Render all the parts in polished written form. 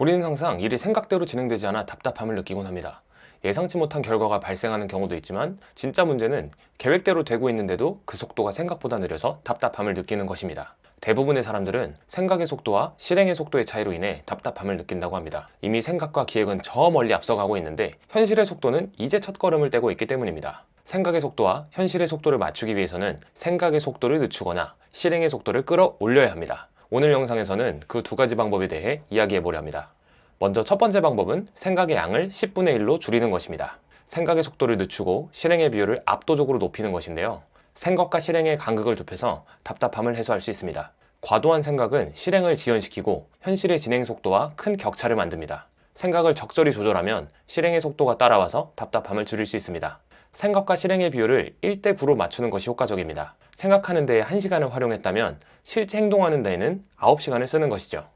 우리는 항상 일이 생각대로 진행되지 않아 답답함을 느끼곤 합니다. 예상치 못한 결과가 발생하는 경우도 있지만 진짜 문제는 계획대로 되고 있는데도 그 속도가 생각보다 느려서 답답함을 느끼는 것입니다. 대부분의 사람들은 생각의 속도와 실행의 속도의 차이로 인해 답답함을 느낀다고 합니다. 이미 생각과 기획은 저 멀리 앞서가고 있는데 현실의 속도는 이제 첫걸음을 떼고 있기 때문입니다. 생각의 속도와 현실의 속도를 맞추기 위해서는 생각의 속도를 늦추거나 실행의 속도를 끌어올려야 합니다. 오늘 영상에서는 그 두 가지 방법에 대해 이야기해 보려 합니다. 먼저 첫 번째 방법은 생각의 양을 10분의 1로 줄이는 것입니다. 생각의 속도를 늦추고 실행의 비율을 압도적으로 높이는 것인데요. 생각과 실행의 간극을 좁혀서 답답함을 해소할 수 있습니다. 과도한 생각은 실행을 지연시키고 현실의 진행 속도와 큰 격차를 만듭니다. 생각을 적절히 조절하면 실행의 속도가 따라와서 답답함을 줄일 수 있습니다. 생각과 실행의 비율을 1대9로 맞추는 것이 효과적입니다. 생각하는 데에 1시간을 활용했다면 실제 행동하는 데에는 9시간을 쓰는 것이죠.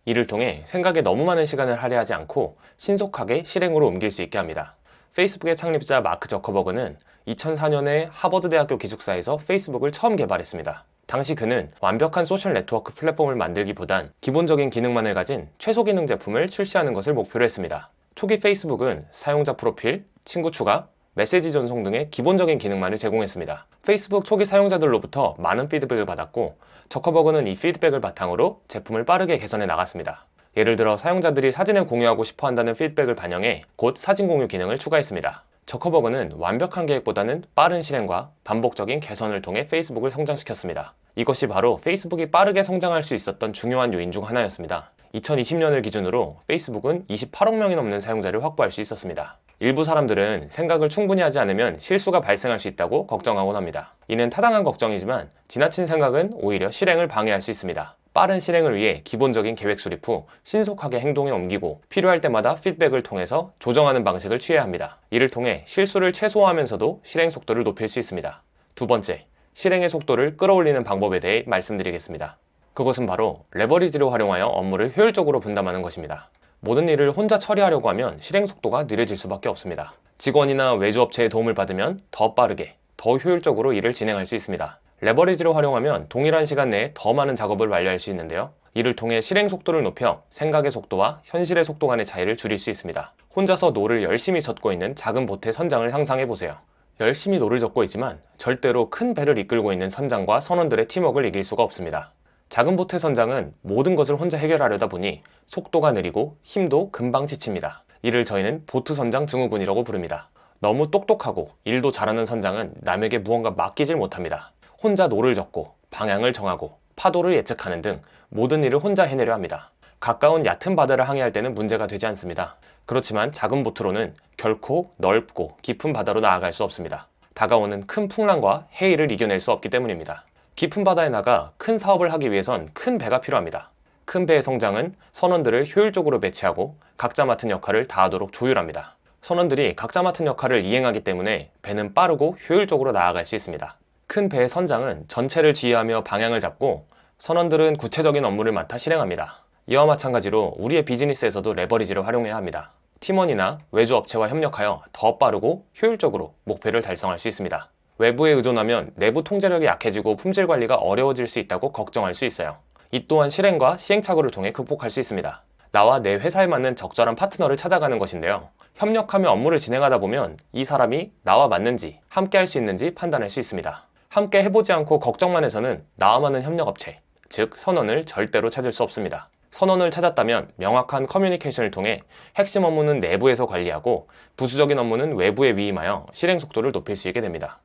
이를 통해 생각에 너무 많은 시간을 할애하지 않고 신속하게 실행으로 옮길 수 있게 합니다. 페이스북의 창립자 마크 저커버그는 2004년에 하버드 대학교 기숙사에서 페이스북을 처음 개발했습니다. 당시 그는 완벽한 소셜 네트워크 플랫폼을 만들기보단 기본적인 기능만을 가진 최소 기능 제품을 출시하는 것을 목표로 했습니다. 초기 페이스북은 사용자 프로필, 친구 추가, 메시지 전송 등의 기본적인 기능만을 제공했습니다. 페이스북 초기 사용자들로부터 많은 피드백을 받았고 저커버그는 이 피드백을 바탕으로 제품을 빠르게 개선해 나갔습니다. 예를 들어 사용자들이 사진을 공유하고 싶어 한다는 피드백을 반영해 곧 사진 공유 기능을 추가했습니다. 저커버그는 완벽한 계획보다는 빠른 실행과 반복적인 개선을 통해 페이스북을 성장시켰습니다. 이것이 바로 페이스북이 빠르게 성장할 수 있었던 중요한 요인 중 하나였습니다. 2020년을 기준으로 페이스북은 28억 명이 넘는 사용자를 확보할 수 있었습니다. 일부 사람들은 생각을 충분히 하지 않으면 실수가 발생할 수 있다고 걱정하곤 합니다. 이는 타당한 걱정이지만 지나친 생각은 오히려 실행을 방해할 수 있습니다. 빠른 실행을 위해 기본적인 계획 수립 후 신속하게 행동에 옮기고 필요할 때마다 피드백을 통해서 조정하는 방식을 취해야 합니다. 이를 통해 실수를 최소화하면서도 실행 속도를 높일 수 있습니다. 두 번째, 실행의 속도를 끌어올리는 방법에 대해 말씀드리겠습니다. 그것은 바로 레버리지를 활용하여 업무를 효율적으로 분담하는 것입니다. 모든 일을 혼자 처리하려고 하면 실행 속도가 느려질 수밖에 없습니다. 직원이나 외주업체의 도움을 받으면 더 빠르게, 더 효율적으로 일을 진행할 수 있습니다. 레버리지를 활용하면 동일한 시간 내에 더 많은 작업을 완료할 수 있는데요. 이를 통해 실행 속도를 높여 생각의 속도와 현실의 속도 간의 차이를 줄일 수 있습니다. 혼자서 노를 열심히 젓고 있는 작은 보트의 선장을 상상해 보세요. 열심히 노를 젓고 있지만 절대로 큰 배를 이끌고 있는 선장과 선원들의 팀워크를 이길 수가 없습니다. 작은 보트의 선장은 모든 것을 혼자 해결하려다 보니 속도가 느리고 힘도 금방 지칩니다. 이를 저희는 보트 선장 증후군이라고 부릅니다. 너무 똑똑하고 일도 잘하는 선장은 남에게 무언가 맡기질 못합니다. 혼자 노를 젓고 방향을 정하고 파도를 예측하는 등 모든 일을 혼자 해내려 합니다. 가까운 얕은 바다를 항해할 때는 문제가 되지 않습니다. 그렇지만 작은 보트로는 결코 넓고 깊은 바다로 나아갈 수 없습니다. 다가오는 큰 풍랑과 해일을 이겨낼 수 없기 때문입니다. 깊은 바다에 나가 큰 사업을 하기 위해선 큰 배가 필요합니다. 큰 배의 성장은 선원들을 효율적으로 배치하고 각자 맡은 역할을 다하도록 조율합니다. 선원들이 각자 맡은 역할을 이행하기 때문에 배는 빠르고 효율적으로 나아갈 수 있습니다. 큰 배의 선장은 전체를 지휘하며 방향을 잡고 선원들은 구체적인 업무를 맡아 실행합니다. 이와 마찬가지로 우리의 비즈니스에서도 레버리지를 활용해야 합니다. 팀원이나 외주업체와 협력하여 더 빠르고 효율적으로 목표를 달성할 수 있습니다. 외부에 의존하면 내부 통제력이 약해지고 품질 관리가 어려워질 수 있다고 걱정할 수 있어요. 이 또한 실행과 시행착오를 통해 극복할 수 있습니다. 나와 내 회사에 맞는 적절한 파트너를 찾아가는 것인데요. 협력하며 업무를 진행하다 보면 이 사람이 나와 맞는지 함께 할 수 있는지 판단할 수 있습니다. 함께 해보지 않고 걱정만 해서는 나와 맞는 협력업체, 즉 선원을 절대로 찾을 수 없습니다. 선원을 찾았다면 명확한 커뮤니케이션을 통해 핵심 업무는 내부에서 관리하고 부수적인 업무는 외부에 위임하여 실행 속도를 높일 수 있게 됩니다.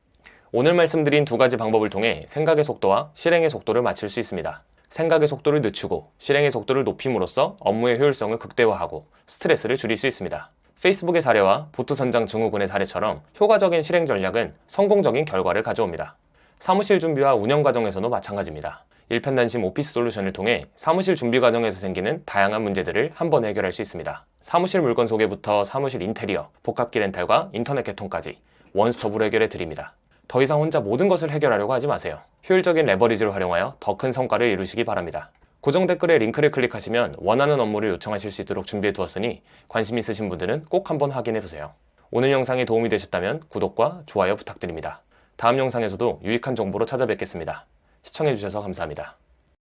오늘 말씀드린 두 가지 방법을 통해 생각의 속도와 실행의 속도를 맞출 수 있습니다. 생각의 속도를 늦추고 실행의 속도를 높임으로써 업무의 효율성을 극대화하고 스트레스를 줄일 수 있습니다. 페이스북의 사례와 보트 선장 증후군의 사례처럼 효과적인 실행 전략은 성공적인 결과를 가져옵니다. 사무실 준비와 운영 과정에서도 마찬가지입니다. 일편단심 오피스 솔루션을 통해 사무실 준비 과정에서 생기는 다양한 문제들을 한 번에 해결할 수 있습니다. 사무실 물건 소개부터 사무실 인테리어, 복합기 렌탈과 인터넷 개통까지 원스톱으로 해결해 드립니다. 더 이상 혼자 모든 것을 해결하려고 하지 마세요. 효율적인 레버리지를 활용하여 더 큰 성과를 이루시기 바랍니다. 고정 댓글에 링크를 클릭하시면 원하는 업무를 요청하실 수 있도록 준비해 두었으니 관심 있으신 분들은 꼭 한번 확인해 보세요. 오늘 영상이 도움이 되셨다면 구독과 좋아요 부탁드립니다. 다음 영상에서도 유익한 정보로 찾아뵙겠습니다. 시청해주셔서 감사합니다.